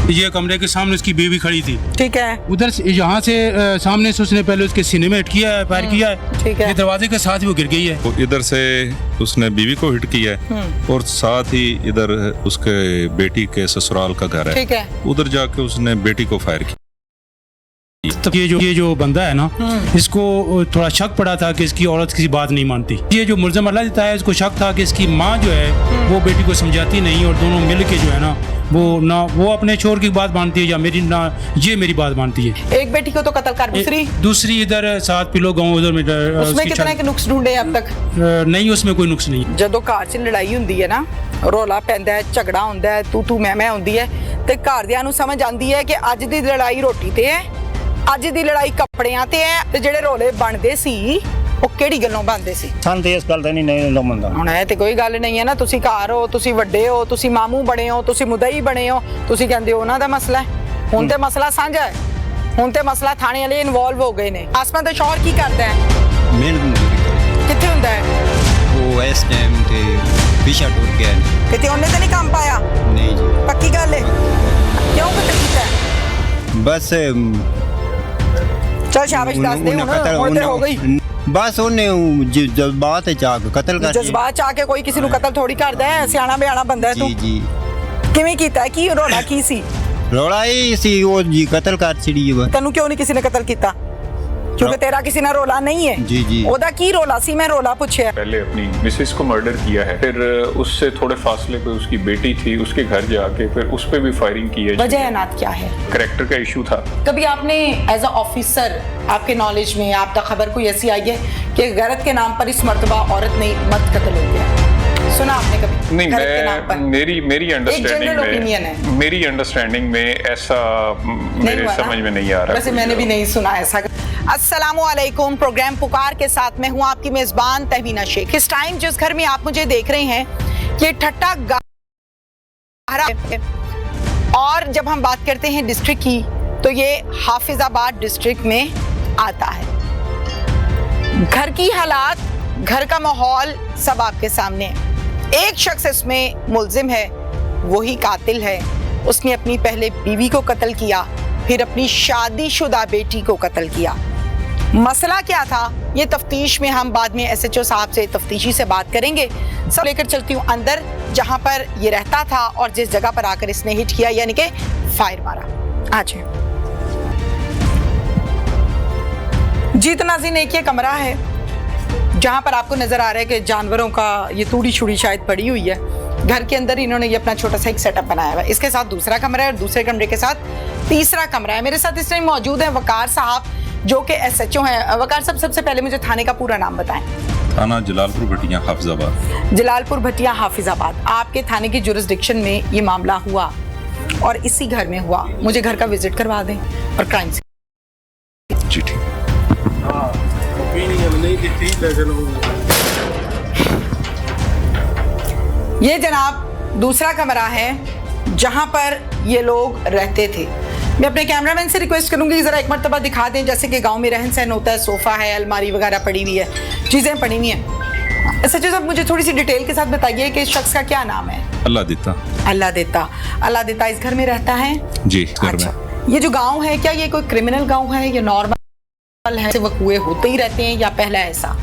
ये कमरे के सामने उसकी बीवी खड़ी थी। ठीक है। उधर से यहाँ से सामने से उसने पहले उसके सीने में हिट किया है, फायर किया है। ठीक है। ये दरवाजे के साथ ही वो गिर गई है। तो इधर से उसने बीवी को हिट किया है और साथ ही इधर उसके बेटी के ससुराल का घर है। ठीक है। उधर जाके उसने बेटी को फायर किया। तो ये जो बंदा है ना, इसको थोड़ा शक पड़ा था कि इसकी औरत किसी बात नहीं मानती। ये जो मुलज़म अल्लाह देता है, इसको शक था कि इसकी माँ जो है वो बेटी को समझाती नहीं और दोनों मिल के जो है ना वो अपने शोर की बात मानती है या ये मेरी बात मानती है। एक बेटी को तो कत्ल कर, दूसरी इधर 7 किलो गाँव उधर उसमें कितने के नुक्स ढूंढे अब तक? नहीं, उसमें कोई नुक्स नहीं। ਜਦੋਂ ਘਰ 'ਚ ਲੜਾਈ ਹੁੰਦੀ ਹੈ ਨਾ, ਰੋਲਾ ਪੈਂਦਾ ਹੈ, ਝਗੜਾ ਹੁੰਦਾ ਹੈ, ਤੂੰ ਮੈਂ ਹੁੰਦੀ ਹੈ ਤੇ ਘਰਦਿਆਂ ਨੂੰ ਸਮਝ ਆਂਦੀ ਹੈ ਕਿ ਅੱਜ ਦੀ ਲੜਾਈ ਰੋਟੀ ਤੇ ਹੈ, ਅੱਜ ਦੀ ਲੜਾਈ ਕੱਪੜਿਆਂ ਤੇ ਹੈ ਤੇ ਜਿਹੜੇ ਰੋਲੇ ਬਣਦੇ ਸੀ ਉਹ ਕਿਹੜੀ ਗੱਲੋਂ ਬਣਦੇ ਸੀ? ਸਾਨੂੰ ਤੇ ਇਸ ਗੱਲ ਦਾ ਨਹੀਂ ਲੰਮਦਾ। ਹੁਣ ਇਹ ਤੇ ਕੋਈ ਗੱਲ ਨਹੀਂ ਹੈ ਨਾ, ਤੁਸੀਂ ਘਰ ਹੋ, ਤੁਸੀਂ ਵੱਡੇ ਹੋ, ਤੁਸੀਂ ਮਾਮੂ ਬਣੇ ਹੋ, ਤੁਸੀਂ ਮੁਦਈ ਬਣੇ ਹੋ, ਤੁਸੀਂ ਕਹਿੰਦੇ ਹੋ ਉਹਨਾਂ ਦਾ ਮਸਲਾ ਹੈ। ਹੁਣ ਤੇ ਮਸਲਾ ਸਾਂਝਾ ਹੈ, ਹੁਣ ਤੇ ਮਸਲਾ ਥਾਣੇ ਵਾਲੇ ਇਨਵੋਲਵ ਹੋ ਗਏ ਨੇ। ਆਸਮਾ ਦਾ ਸ਼ੌਹਰ ਕੀ ਕਰਦਾ ਹੈ? ਮਿਹਨਤ ਕਿੱਥੇ ਹੁੰਦਾ ਹੈ ਉਹ? ਇਸ ਟਾਈਮ ਤੇ ਪਿਛਾ ਟੁਰ ਗਿਆ ਨਹੀਂ। ਕਿਤੇ ਉਹਨੇ ਤਾਂ ਨਹੀਂ ਕੰਮ ਪਾਇਆ? ਨਹੀਂ ਜੀ। ਪੱਕੀ ਗੱਲ ਹੈ। ਕਿਉਂ ਕਤਲ ਕੀਤਾ ਹੈ? ਬਸ ਚਲ ਸ਼ਾਬਾਸ਼ ਦੱਸ ਦੇ, ਹੁਣ ਤੇ ਹੋ ਗਈ। ਬਸ ਉਹਨੇ ਜਜ਼ਬਾਤ ਚ ਆ ਕੇ ਕਤਲ ਕਰ ਦਿੱਤਾ। ਜਜ਼ਬਾਤ ਚ ਆ ਕੇ ਕੋਈ ਕਿਸੇ ਨੂੰ ਕਤਲ ਥੋੜੀ ਕਰਦਾ ਹੈ, ਸਿਆਣਾ ਬਿਆਣਾ ਬੰਦਾ ਹੈ ਤੂੰ। ਜੀ ਜੀ। ਕਿਵੇਂ ਕੀਤਾ? ਕੀ ਰੋਲਾ ਕੀ ਸੀ? ਰੌਲਾ ਇਹ ਸੀ ਉਹ ਜੀ ਕਤਲ ਕਰ ਛੜੀ ਵਾ। ਤੈਨੂੰ ਕਿਉਂ ਨਹੀਂ ਕਿਸੇ ਨੇ ਕਤਲ ਕੀਤਾ? क्योंकि तेरा किसी ना रोला नहीं है। जी जी। ओदा की रोला सी? मैं रोला पूछे। पहले अपनी मिसेस को मर्डर किया है, फिर उससे थोड़े फासले पे उसकी बेटी थी, उसके घर जाके फिर उस पे भी फायरिंग की है। वजह नात क्या है? करैक्टर का इशू था। कभी आपने एज अ ऑफिसर आपके नॉलेज में आप तक खबर कोई ऐसी आई है कि गैरत के नाम पर इस मर्तबा औरत नहीं मत कत्ल हो गया? सुना आपने कभी? नहीं, मैं मेरी अंडरस्टैंडिंग में ऐसा मेरे समझ में नहीं आ रहा। वैसे मैंने भी नहीं सुना ऐसा। अस्सलामुअलैकुम, प्रोग्राम पुकार के साथ मैं हूँ आपकी मेजबान तहवीना शेख। इस टाइम जिस घर में आप मुझे देख रहे हैं ये ठट्टा गहरा है। और जब हम बात करते हैं डिस्ट्रिक्ट की तो ये हाफिजाबाद डिस्ट्रिक्ट में आता है। घर की हालात, घर का माहौल सब आपके सामने है। एक शख्स इसमें मुल्जिम है, वही कातिल है। उसने अपनी पहले बीवी को कत्ल किया, फिर अपनी शादीशुदा बेटी को कत्ल किया। मसला क्या था ये तफ्तीश में हम बाद में SHO साहब से तफ्तीशी से बात करेंगे। सब लेकर चलती हूँ अंदर जहाँ पर ये रहता था और जिस जगह पर आकर इसने हिट किया यानी कि फायर मारा। आज जी तो नाज़रीन, एक ये कमरा है जहाँ पर आपको नजर आ रहा है कि जानवरों का ये तूड़ी छुड़ी शायद पड़ी हुई है। घर के अंदर इन्होंने ये अपना छोटा सा एक सेटअप बनाया हुआ है। इसके साथ दूसरा कमरा है और दूसरे कमरे के साथ तीसरा कमरा है। मेरे साथ इस टाइम मौजूद है वकार साहब जो कि SHO हैं। वकार साहब, सबसे पहले मुझे थाने का पूरा नाम बताएं। थाना जलालपुर भटिया हाफिजाबाद। जलालपुर भटिया हाफिजाबाद। आपके थाने की जुरिस्डिक्शन में ये मामला हुआ और इसी घर में हुआ। मुझे घर का विजिट करवा दें और क्राइम से। जी ठीक। ये जनाब दूसरा कमरा है जहां पर ये लोग रहते थे। मैं अपने कैमरामैन से रिक्वेस्ट करूंगी जरा एक मरतबा दिखा दें, जैसे कि गांव में रहन सहन होता है, सोफा है, अलमारी वगैरह पड़ी हुई है, चीजें पड़ी हुई हैं। SHO साहब, मुझे थोड़ी सी डिटेल के साथ बताइए कि इस शख्स का क्या नाम है? अल्लाह देता। अल्लाह देता। अल्लाह देता इस घर में रहता है? जी, घर में। ये जो गाँव है क्या ये कोई क्रिमिनल गाँव है या नॉर्मल है? वकूए होते ही रहते हैं या पहला ऐसा?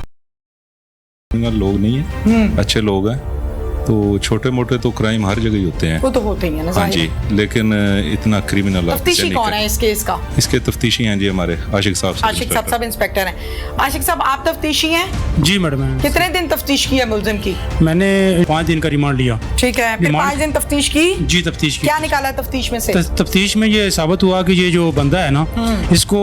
लोग नहीं है, अच्छे लोग हैं, तो छोटे मोटे तो क्राइम हर जगह ही होते हैं। वो तो होते ही हैं ना। हाँ जी, लेकिन इतना क्रिमिनल। तफ्तीशी कौन है इसके? इसके तफ्तीशी हैं जी हमारे आशिक साहब। आशिक साहब सब इंस्पेक्टर हैं। आशिक साहब, आप तफ्तीशी हैं? जी मैडम। कितने दिन तफ्तीश की है मुल्जिम की? मैंने 5 दिन का रिमांड लिया। ठीक है, फिर 5 दिन तफ्तीश की? जी, तफ्तीश की। क्या निकाला तफ्तीश में से? तफ्तीश में ये साबित हुआ कि ये जो बंदा है ना, इसको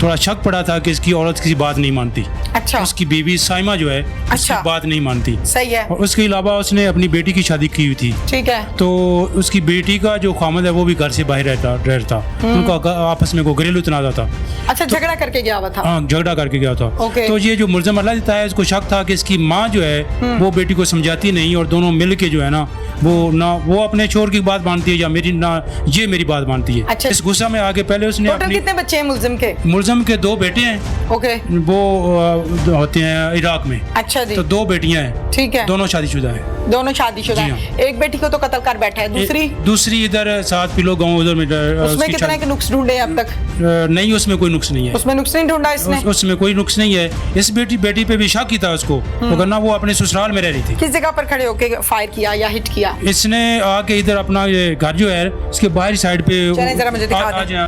थोड़ा शक पड़ा था कि इसकी औरत किसी बात नहीं मानती। अच्छा। उसकी बीवी साइमा जो है उसकी बात नहीं मानती। सही है। और उसके अलावा उसने अपनी बेटी की शादी की हुई थी। ठीक है। तो उसकी बेटी का जो खामद है वो भी घर से बाहर रहता। उनका आपस में को घरेलू तनाज़ा था। अच्छा, झगड़ा करके गया हुआ था? हाँ, झगड़ा करके गया था। तो ये जो मुल्ज़िम अल्लाह देता है, इसको शक था कि इसकी माँ जो है वो बेटी को समझाती नहीं और दोनों मिल के जो है ना वो अपने शोर की बात मानती है या ये मेरी बात मानती है। अच्छा। इस गुस्सा में आगे पहले उसने टोटल कितने बच्चे हैं मुल्ज़िम के? मुल्ज़िम के 2 बेटे हैं। ओके। वो होते हैं इराक में। अच्छा जी। तो 2 बेटियां हैं। ठीक है। दोनों शादीशुदा हैं। दोनों शादीशुदा जी हैं। एक बेटी को तो कत्ल कर बैठा है, दूसरी इधर 7 किलो गाँव उधर में उसमें उसकी कितने के नुक्स ढूंढे अब तक? नहीं, उसमें कोई नुक्स नहीं है। उसमें नुक्स नहीं ढूंढा इसने? उसमें कोई नुक्स नहीं है। इस बेटी पे भी शक ही था उसको, तो करना वो अपने ससुराल में रह रही थी। किस जगह पर खड़े होके फायर किया या हिट किया? इसने आके इधर अपना ये घर जो है इसके बाहरी साइड पे चलें जरा मुझे दिखा आ दें। जाए।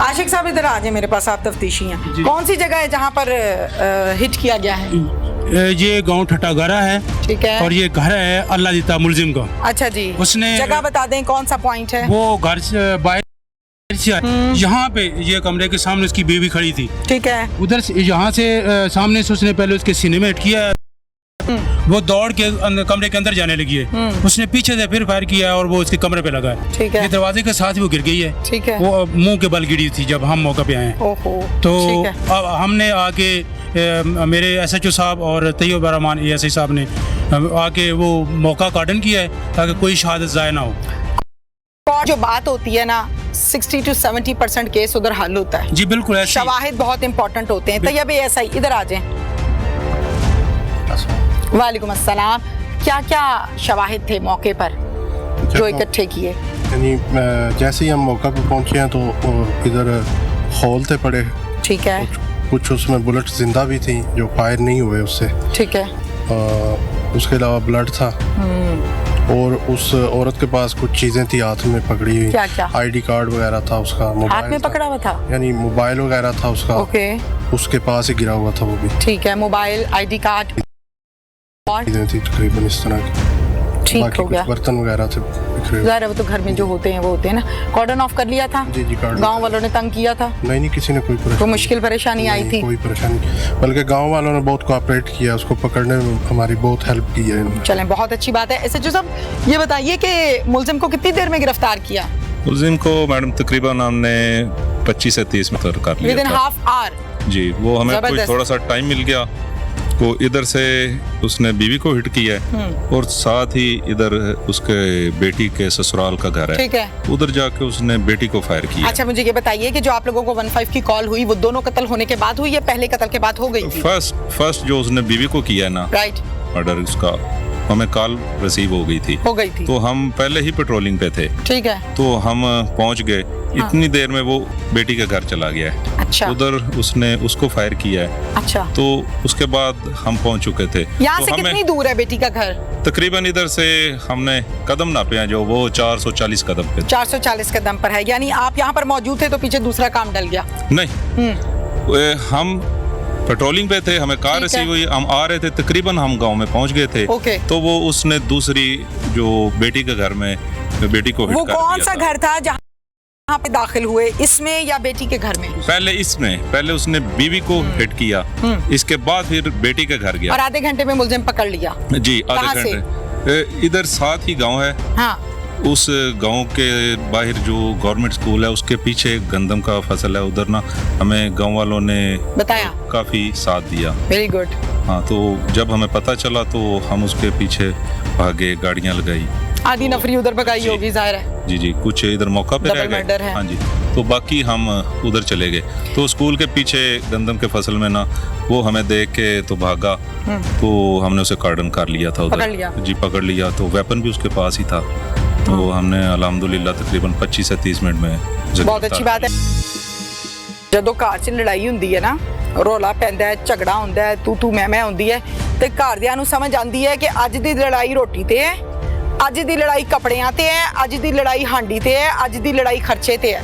आशिक साहब इधर आ जाए मेरे पास, आप तफ्तीशी हैं। कौन सी जगह है जहाँ पर हिट किया गया है? ये गांव ठट्टागारा है, ठीक है। और ये घर है अल्लाह दिता मुलजिम का। अच्छा जी, उसने जगह बता दें कौन सा पॉइंट है? वो घर से बाहर से यहाँ पे ये कमरे के सामने उसकी बीवी खड़ी थी, ठीक है। उधर से यहाँ से सामने से उसने पहले उसके सीने में हिट किया, वो दौड़ के कमरे के अंदर जाने लगी है। उसने पीछे से फिर फायर किया और वो उसके कमरे पे लगा है। ठीक है। ये दरवाजे के साथ ही वो गिर गई है। ठीक है। वो मुंह के बल गिरी थी जब हम मौका पे आए हैं। ओहो, तो ठीक है। अब हमने आके मेरे SHO साहब और तैयब रहमान ASI साहब ने आके वो मौका कार्डन किया है ताकि कोई शहादत ज़ाया ना हो। और जो बात होती है ना 60 to 70% केस उधर हल होता है। जी बिल्कुल ऐसे ही। शवाहिद बहुत इंपॉर्टेंट होते हैं। तैयब ASI इधर आ जाएं। वालेकुम अस्सलाम। क्या क्या शवाहिद थे मौके पर जो इकट्ठे किए? यानी जैसे ही हम मौका पर पहुंचे हैं तो इधर हॉल थे पड़े, ठीक है। कुछ उसमें बुलेट जिंदा भी थी जो फायर नहीं हुए उससे, ठीक है। उसके अलावा ब्लड था, और उस औरत के पास कुछ चीजें थी हाथ में पकड़ी हुई। क्या क्या? ID कार्ड वगैरह था उसका, मोबाइल हाथ में था, पकड़ा हुआ था? यानी मोबाइल वगैरह था उसका, ओके, उसके पास ही गिरा हुआ था वो भी। ठीक है। मोबाइल, ID कार्ड और चीजें थी तकरीबन इस तरह की। ठीक बाकी हो गया। कुछ बर्तन वगैरह थे बिखरे हुए। ज़ाहिर है वो तो घर में जो होते हैं वो होते हैं ना। कॉर्डन ऑफ कर लिया था? जी जी, कार्ड गांव वालों ने तंग किया था? नहीं, किसी ने कोई तो परेशानी मुश्किल परेशानी आई नहीं, थी? कोई परेशानी, बल्कि गांव वालों ने बहुत कोऑपरेट किया, उसको पकड़ने में हमारी बहुत हेल्प की है इन्होंने। चलें, बहुत अच्छी बात है। SHO साहब ये बताइए कि मुलजिम को कितनी देर में गिरफ्तार किया? मुलजिम को मैडम तकरीबन हमने 25 से 30 में कर विद इन लिया था। Half hour? जी, वो हमें कोई जबरदस्त। थोड़ा सा टाइम मिल गया, वो इधर से उसने बीवी को हिट किया है और साथ ही इधर उसके बेटी के ससुराल का घर है, ठीक है। उधर जाके उसने बेटी को फायर किया। अच्छा, मुझे ये बताइए कि जो आप लोगों को 15 की कॉल हुई वो दोनों कत्ल होने के बाद हुई या पहले कत्ल के बाद हो गई थी? फर्स्ट जो उसने बीवी को किया है ना राइट, मर्डर, उसका हमें कॉल रिसीव हो गई थी, हो गई थी। तो हम पहले ही पेट्रोलिंग पे थे, ठीक है। तो हम पहुंच गए। इतनी देर में वो बेटी के घर चला गया है, अच्छा, उधर उसने उसको फायर किया है। अच्छा। तो उसके बाद हम पहुंच चुके थे। यहाँ तो से कितनी दूर है बेटी का घर? तकरीबन इधर से हमने कदम नापे हैं जो वो 440 कदम पे। 440 कदम पर है, यानी आप यहाँ पर मौजूद थे तो पीछे दूसरा काम डल गया? नहीं, हम पेट्रोलिंग पे थे, हमें कार रिसीव हुई, हम आ रहे थे, तकरीबन हम गांव में पहुंच गए थे। ओके। तो वो उसने दूसरी जो बेटी के घर में बेटी को हिट वो कर कौन दिया सा था। घर था जहाँ पे दाखिल हुए, इसमें या बेटी के घर में? पहले उसने बीवी को हिट किया, इसके बाद फिर बेटी के घर गया और आधे घंटे में मुलजिम पकड़ लिया? जी, कहाँ आधे घंटे। इधर साथ ही गांव है, हाँ। उस गांव के बाहर जो गवर्नमेंट स्कूल है उसके पीछे गंदम का फसल है, उधर ना हमें गांव वालों ने बताया? काफी साथ दिया। Very good. हाँ, तो जब हमें पता चला तो हम उसके पीछे भागे, गाड़ियां लगाई, आधी नफरी उधर भगाई होगी, जाहिर है। जी जी, कुछ इधर मौका पे डबल रह मर्डर गए। है। हाँ जी, तो बाकी हम उधर चले गए। तो स्कूल के पीछे गंदम के फसल में ना वो हमें देख के तो भागा, तो हमने उसे कार्डन कर लिया था उधर। पकड़ लिया? जी, पकड़ लिया। तो वेपन भी उसके पास ही था, तो हमने अल्हम्दुलिल्लाह तकरीबन 25 से 30 मिनट में बहुत अच्छी बात है। ਜਦੋਂ ਘਰ 'ਚ ਲੜਾਈ ਹੁੰਦੀ ਹੈ ਨਾ, ਰੋਲਾ ਪੈਂਦਾ ਹੈ, ਝਗੜਾ ਹੁੰਦਾ ਹੈ, ਤੂੰ ਮੈਂ ਹੁੰਦੀ ਹੈ, ਤੇ ਘਰਦਿਆਂ ਨੂੰ ਸਮਝ ਆਉਂਦੀ ਹੈ ਕਿ ਅੱਜ ਦੀ ਲੜਾਈ ਰੋਟੀ ਤੇ ਹੈ, ਅੱਜ ਦੀ ਲੜਾਈ ਕੱਪੜਿਆਂ ਤੇ ਹੈ, ਅੱਜ ਦੀ ਲੜਾਈ ਹਾਂਡੀ ਤੇ ਹੈ, ਅੱਜ ਦੀ ਲੜਾਈ ਖਰਚੇ ਤੇ ਹੈ।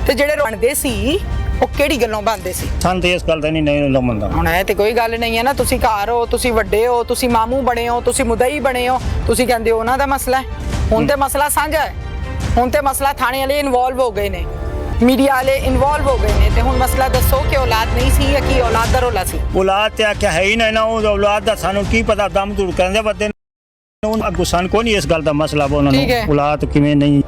ਤੇ ਜਿਹੜੇ ਬਣਦੇ ਸੀ ਉਹ ਕਿਹੜੀ ਗੱਲੋਂ ਬਣਦੇ ਸੀ? ਸਾਨੂੰ ਤੇ ਇਸ ਗੱਲ ਦਾ ਨਹੀਂ ਲੰਮਦਾ। ਹੁਣ ਇਹ ਤੇ ਕੋਈ ਗੱਲ ਨਹੀਂ ਹੈ ਨਾ, ਤੁਸੀਂ ਘਰ ਹੋ, ਤੁਸੀਂ ਵੱਡੇ ਹੋ, ਤੁਸੀਂ ਮਾਮੂ ਬਣੇ ਹੋ, ਤੁਸੀਂ ਮੁਦਈ ਬਣੇ ਹੋ, ਤੁਸੀਂ ਕਹਿੰਦੇ ਹੋ ਉਹਨਾਂ ਦਾ ਮਸਲਾ ਹੈ। ਹੁਣ ਤੇ ਮਸਲਾ ਸਾਂਝਾ ਹੈ, ਹੁਣ ਤੇ ਮਸਲਾ ਥਾਣੇ ਵਾਲੇ ਇਨਵੋਲਵ ਹੋ ਗਏ ਨੇ, मीडिया वाले इन्वॉल्व हो गए ने, ते हुण मसला दसो कि औलाद नहीं सी या की औलाद दा रौला सी? औलाद ते क्या है ही नहीं ना, ਉਹ औलाद ਦਾ ਸਾਨੂੰ ਕੀ ਪਤਾ, ਦਮ ਦੂਰ ਕਰਦੇ ਬੰਦੇ ਨੂੰ ਅੱਗੋਂ ਸਾਨੂੰ ਕੋਈ ਨਹੀਂ ਇਸ ਗੱਲ ਦਾ ਮਸਲਾ, ਉਹਨਾਂ ठीक है। ਨੂੰ ਔਲਾਦ ਕਿਵੇਂ ਨਹੀਂ।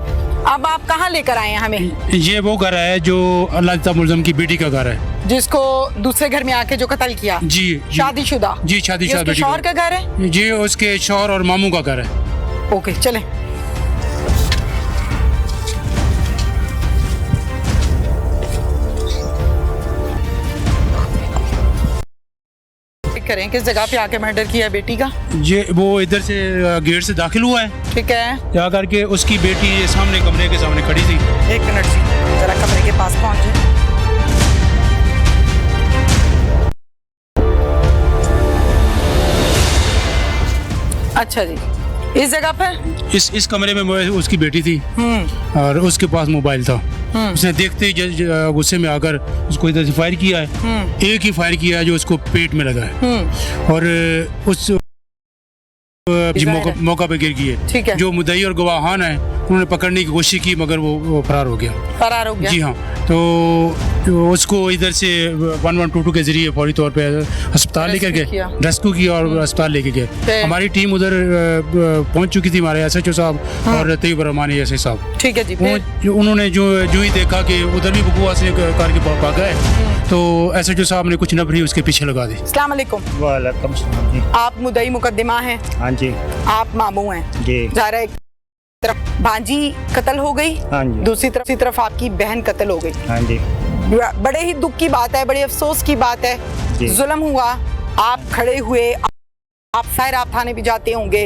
अब आप कहाँ लेकर आए हैं हमें? ये वो घर है जो अल्लाह दिता मुलजिम की बेटी का घर है। जिसको दूसरे घर में आके जो कत्ल किया? जी, जी। शादीशुदा? जी, शादीशुदा ये उसके बेटी शौहर का घर है? जी, उसके शौहर और मामू का घर है। ओके, चलें। डिस्क्राइब करें किस जगह पे आके मर्डर किया बेटी का? ये वो इधर से गेट से दाखिल हुआ है, ठीक है, जा करके उसकी बेटी ये सामने कमरे के सामने खड़ी थी। 1 मिनट जी, जरा कमरे के पास पहुंचे। अच्छा जी, इस जगह पे इस कमरे में उसकी बेटी थी और उसके पास मोबाइल था। उसने देखते ही गुस्से में आकर उसको इधर से फायर किया है। एक ही फायर किया है जो उसको पेट में लगा है और उस मौका पे गिर गई ठीक है। है। जो मुद्दई और गवाहान है उन्होंने पकड़ने की कोशिश की मगर वो फरार हो गया। जी हाँ, तो उसको इधर से 1122 के जरिए फौरी तौर पे अस्पताल लेकर गए, रेस्क्यू किया और अस्पताल लेके गए। हमारी टीम उधर पहुंच चुकी थी, हमारे SHO साहब और तैयब रहमानी SI साहब। ठीक है जी। उन्होंने जो ही देखा कि उधर भी बकवास करके भागा है तो SHO साहब ने कुछ नफरी उसके पीछे लगा दी। अस्सलाम वालेकुम। वालेकुम सलाम जी। आप मुद्दई मुकद्दमा हैं? हाँ जी। आप मामू हैं जी। ज़ाहिर है, एक तरफ भांजी कत्ल हो गई, हाँ जी। दूसरी तरफ आपकी बहन कत्ल हो गई। हाँ जी। बड़े ही दुख की बात है, बड़े अफसोस की बात है। जी। जुल्म हुआ, आप खड़े हुए, आप थाने भी जाते होंगे,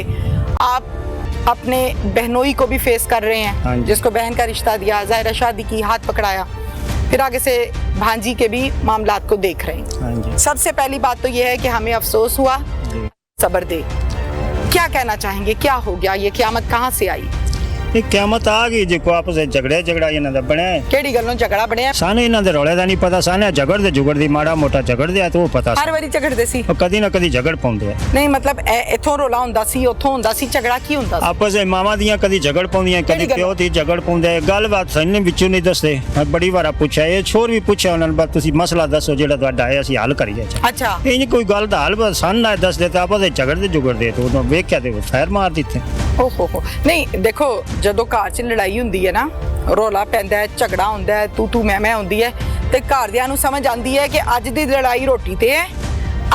आप अपने बहनोई को भी फेस कर रहे हाँ हैं जी। जिसको बहन का रिश्ता दिया, ज़ाहिर है शादी की, हाथ पकड़ाया, फिर आगे से भांजी के भी मामलात को देख रहे हैं। हाँ जी। सबसे पहली बात तो ये है कि हमें अफसोस हुआ, सब्र दे। क्या कहना चाहेंगे, क्या हो गया, ये क़यामत कहाँ से आई? ਇਹ ਕਿਆਮਤ ਆ ਗਈ ਜੇ ਕੋ ਆਪਸ ਵਿੱਚ ਝਗੜਾ ਇਹਨਾਂ ਦਾ ਬਣਿਆ ਕਿਹੜੀ ਗੱਲੋਂ ਝਗੜਾ ਬਣਿਆ? ਸਾਨੂੰ ਇਹਨਾਂ ਦੇ ਰੌਲੇ ਦਾ ਨਹੀਂ ਪਤਾ, ਸਾਨੂੰ ਝਗੜਦੇ ਝੁਗੜਦੀ ਮਾੜਾ ਮੋਟਾ ਝਗੜਦੇ ਆ ਤੇ ਉਹ ਪਤਾ ਹਰ ਵਾਰੀ ਝਗੜਦੇ ਸੀ? ਉਹ ਕਦੀ ਨਾ ਕਦੀ ਝਗੜ ਪਾਉਂਦੇ ਆ ਨਹੀਂ ਮਤਲਬ ਇੱਥੋਂ ਰੋਲਾ ਹੁੰਦਾ ਸੀ, ਉੱਥੋਂ ਹੁੰਦਾ ਸੀ, ਝਗੜਾ ਕੀ ਹੁੰਦਾ ਸੀ? ਆਪਸ ਵਿੱਚ ਮਾਵਾਂ ਦੀਆਂ ਕਦੀ ਝਗੜ ਪਾਉਂਦੀਆਂ, ਕਦੀ ਕਿਹੜੀ ਗੱਲ? ਪਿਓ ਦੀ ਝਗੜ ਪਾਉਂਦੇ। ਗੱਲਬਾਤ ਸਾਨੂੰ ਵਿੱਚੋਂ ਨਹੀਂ ਦੱਸਦੇ। ਮੈਂ ਬੜੀ ਵਾਰ ਪੁੱਛਿਆ, ਇਹ ਛੋਰ ਵੀ ਪੁੱਛਿਆ ਉਹਨਾਂ ਨੂੰ, ਬਸ ਤੁਸੀਂ ਮਸਲਾ ਦੱਸੋ ਜਿਹੜਾ ਤੁਹਾਡਾ ਹੈ, ਅਸੀਂ ਹੱਲ ਕਰੀਏ। ਅੱਛਾ, ਇਹ ਨਹੀਂ ਕੋਈ ਗੱਲ ਦਾ ਹੱਲ, ਬਸ ਸਾਨੂੰ ਨਾ ਦੱਸਦੇ ਤਾਂ ਆਪਸ ਵਿੱਚ ਝਗੜਦੇ ਝੁਗੜਦੇ ਤੇ ਉਹਨੂੰ ਵੇਖਿਆ ਤੇ ਫੈਰ ਮਾਰ ਦਿੱਤੇ। ਓਹੋ ਨਹੀਂ ਦੇਖੋ, ਜਦੋਂ ਘਰ 'ਚ ਲੜਾਈ ਹੁੰਦੀ ਹੈ ਨਾ, ਰੋਲਾ ਪੈਂਦਾ ਹੈ, ਝਗੜਾ ਹੁੰਦਾ ਹੈ, ਤੂੰ ਮੈਂ ਹੁੰਦੀ ਹੈ, ਤੇ ਘਰਦਿਆਂ ਨੂੰ ਸਮਝ ਆਉਂਦੀ ਹੈ ਕਿ ਅੱਜ ਦੀ ਲੜਾਈ ਰੋਟੀ ਤੇ ਹੈ,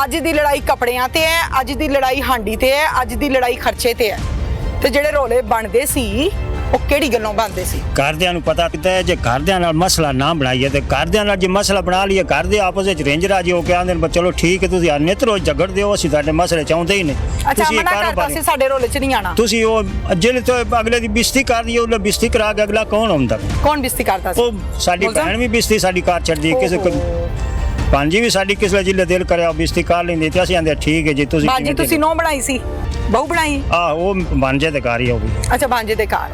ਅੱਜ ਦੀ ਲੜਾਈ ਕੱਪੜਿਆਂ ਤੇ ਹੈ, ਅੱਜ ਦੀ ਲੜਾਈ ਹਾਂਡੀ ਤੇ ਹੈ, ਅੱਜ ਦੀ ਲੜਾਈ ਖਰਚੇ ਤੇ ਹੈ। ਤੇ ਜਿਹੜੇ ਰੋਲੇ ਬਣਦੇ ਸੀ ਉਹ ਕਿਹੜੀ ਗੱਲੋਂ ਬਣਦੇ ਸੀ? ਘਰਦਿਆਂ ਨੂੰ ਪਤਾ ਕਿਤਾ ਹੈ, ਜੇ ਘਰਦਿਆਂ ਨਾਲ ਮਸਲਾ ਨਾ ਬਣਾਈਏ ਤੇ ਘਰਦਿਆਂ ਨਾਲ ਜੇ ਮਸਲਾ ਬਣਾ ਲਈਏ, ਘਰ ਦੇ ਆਪਸ ਵਿੱਚ ਰੇਂਜ ਰਾਜੀ ਹੋ ਕੇ ਆਂਦੇ ਨੇ ਚਲੋ ਠੀਕ ਹੈ, ਤੁਸੀਂ ਨਿਤ ਰੋਜ਼ ਝਗੜਦੇ ਹੋ, ਅਸੀਂ ਤੁਹਾਡੇ ਮਸਲੇ ਚਾਹੁੰਦੇ ਹੀ ਨਹੀਂ। ਅੱਛਾ, ਮਨਾ ਕਰਦਾ ਸੀ ਸਾਡੇ ਰੋਲੇ 'ਚ ਨਹੀਂ ਆਣਾ? ਤੁਸੀਂ ਉਹ ਜਿਹੜੇ ਤੋਂ ਅਗਲੇ ਦੀ ਬਿਸਤੀ ਕਰ ਦਈਏ, ਉਹ ਬਿਸਤੀ ਕਰਾ ਕੇ ਅਗਲਾ ਕੌਣ ਆਉਂਦਾ? ਕੌਣ ਬਿਸਤੀ ਕਰਦਾ ਸੀ? ਉਹ ਸਾਡੀ ਭੈਣ ਵੀ ਬਿਸਤੀ ਸਾਡੀ ਕਾਰ ਛੱਡਦੀ, ਕਿਸੇ ਭਾਂਜੀ ਵੀ ਸਾਡੀ ਕਿਸੇ ਜਿੱਲੇ ਦਿਲ ਕਰਿਆ ਉਹ ਬਿਸਤੀ ਕਰ ਲੈਂਦੀ ਤੇ ਅਸੀਂ ਆਂਦੇ ਠੀਕ ਹੈ ਜੀ। ਤੁਸੀਂ ਬਾਜੀ ਤੁਸੀਂ ਨੋ ਬਣਾਈ ਸੀ, ਬਹੂ ਬਣਾਈ? ਉਹ ਬਾਂਝੇ ਤੇ ਕਾਰ ਹੀ ਹੋ ਗਈ। ਅੱਛਾ, ਬਾਂਝੇ ਦੇ ਘਰ।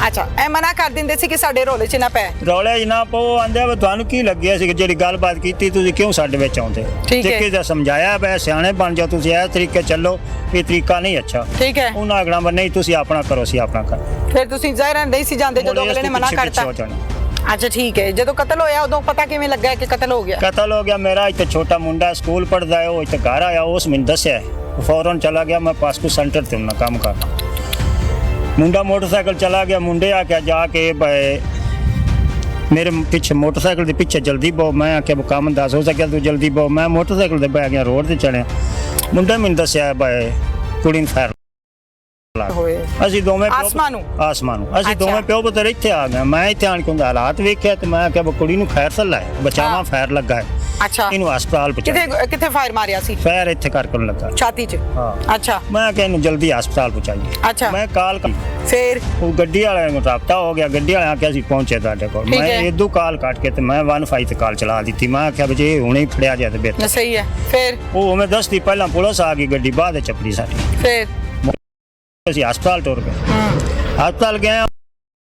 ਅੱਛਾ, ਇਹ ਮਨਾ ਕਰ ਦਿੰਦੇ ਸੀ ਕਿ ਸਾਡੇ ਰੋਲੇ 'ਚ ਨਾ ਪੈ? ਰੌਲੇ ਜਨਾ ਪੋ ਆਂਦੇ ਵਾ ਤੁਹਾਨੂੰ ਕੀ ਲੱਗਿਆ ਸੀ ਕਿ ਜਿਹੜੀ ਗੱਲਬਾਤ ਕੀਤੀ ਤੁਸੀਂ ਕਿਉਂ ਸਾਡੇ ਵਿੱਚ ਆਉਂਦੇ? ਠੀਕ ਹੈ। ਕਿਹਦਾ ਸਮਝਾਇਆ ਬੈ ਸਿਆਣੇ ਬਣ ਜਾਓ, ਤੁਸੀਂ ਇਸ ਤਰੀਕੇ ਚੱਲੋ, ਇਹ ਤਰੀਕਾ ਨਹੀਂ ਅੱਛਾ। ਠੀਕ ਹੈ। ਉਹਨਾਂ ਅਗਲਾ ਨਹੀਂ ਤੁਸੀਂ ਆਪਣਾ ਕਰੋ, ਸੀ ਆਪਣਾ ਕਰ। ਫਿਰ ਤੁਸੀਂ ਜ਼ਾਹਿਰ ਨਹੀਂ ਸੀ ਜਾਂਦੇ ਜਦੋਂ ਅਗਲੇ ਨੇ ਮਨਾ ਕਰਤਾ? ਅੱਛਾ ਠੀਕ ਹੈ। ਜਦੋਂ ਕਤਲ ਹੋਇਆ ਉਦੋਂ ਪਤਾ ਕਿਵੇਂ ਲੱਗਾ ਕਿ ਕਤਲ ਹੋ ਗਿਆ? ਕਤਲ ਹੋ ਗਿਆ ਮੇਰਾ ਇੱਥੇ ਛੋਟਾ ਮੁੰਡਾ ਸਕੂਲ ਪੜਦਾ ਹੈ, ਉਹ ਇੱਥੇ ਘਰ ਆਇਆ, ਉਸ ਮੈਨੂੰ ਦੱਸਿਆ, ਫੌਰਨ ਚਲਾ ਗਿਆ। ਮੈਂ ਪਾਸਪੋਰਟ ਸੈਂਟਰ ਤੇ ਉਹਨਾਂ ਕੰਮ ਕਰਦਾ। ਮੁੰਡਾ ਮੋਟਰਸਾਈਕਲ ਚਲਾ ਗਿਆ, ਮੁੰਡੇ ਆ ਕੇ ਜਾ ਕੇ ਮੇਰੇ ਪਿੱਛੇ ਮੋਟਰਸਾਈਕਲ ਦੇ ਪਿੱਛੇ ਜਲਦੀ ਬਹੁ। ਮੈਂ ਆਖਿਆ ਕੰਮ ਦੱਸ ਹੋ ਸਕਿਆ ਤੂੰ ਜਲਦੀ ਬਹੁ। ਮੈਂ ਮੋਟਰਸਾਈਕਲ ਤੇ ਬਹਿ ਗਿਆ, ਰੋਡ ਤੇ ਚੜਿਆ। ਮੁੰਡਾ ਮੈਨੂੰ ਦੱਸਿਆ ਕੁੜੀ ਨੂੰ ਫਾਇਰ ਹੋਏ। ਅਸੀਂ ਦੋਵੇਂ ਆਸਮਾਨ ਨੂੰ ਅਸੀਂ ਦੋਵੇਂ ਪਿਓ ਪੁੱਤਰ ਇੱਥੇ ਆ ਗਏ। ਮੈਂ ਇੱਥੇ ਆਣ ਕੇ ਉਹਦਾ ਹਾਲਾਤ ਵੇਖਿਆ ਤੇ ਮੈਂ ਆਖਿਆ ਕੁੜੀ ਨੂੰ ਖੈਰ ਸੱਲਾ ਹੈ, ਬਚਾਵਾ ਫਾਇਰ ਲੱਗਾ ਹੈ। ਅੱਛਾ, ਇਹਨੂੰ ਹਸਪਤਾਲ ਪਹੁੰਚਾਇਆ। ਕਿੱਥੇ ਫਾਇਰ ਮਾਰਿਆ ਸੀ? ਫਾਇਰ ਇੱਥੇ ਕਰਕੇ ਲੱਗਾ, ਛਾਤੀ 'ਚ। ਹਾਂ। ਅੱਛਾ, ਮੈਂ ਕਿਹਾ ਇਹਨੂੰ ਜਲਦੀ ਹਸਪਤਾਲ ਪਹੁੰਚਾਈਏ। ਅੱਛਾ, ਮੈਂ ਕਾਲ ਫਿਰ ਉਹ ਗੱਡੀ ਵਾਲਿਆਂ ਨੂੰ ਰਾਬਤਾ ਹੋ ਗਿਆ, ਗੱਡੀ ਵਾਲਿਆਂ ਆਖਿਆ ਅਸੀਂ ਪਹੁੰਚੇ ਤੁਹਾਡੇ ਕੋਲ। ਮੈਂ ਇਦੋਂ ਕਾਲ ਕੱਟ ਕੇ ਤੇ ਮੈਂ 15 ਤੇ ਕਾਲ ਚਲਾ ਦਿੱਤੀ। ਮੈਂ ਆਖਿਆ ਵੀ ਜੇ ਹੁਣੇ ਹੀ ਫੜਿਆ ਜਾਏ ਤੇ ਬਿਹਤਰ। ਸਹੀ ਹੈ। ਫਿਰ ਉਹ ਮੈਂ ਦੱਸਦੀ ਪਹਿਲਾਂ ਪੁਲਿਸ ਆ ਗਈ, ਗੱਡੀ ਬਾਅਦ ਵਿੱਚ ਚੱਪੜੀ ਸਾਡੀ। ਫਿਰ ਅਸੀਂ ਹਸਪਤਾਲ ਟੁਰ ਗਏ। ਹਸਪਤਾਲ ਗਏ,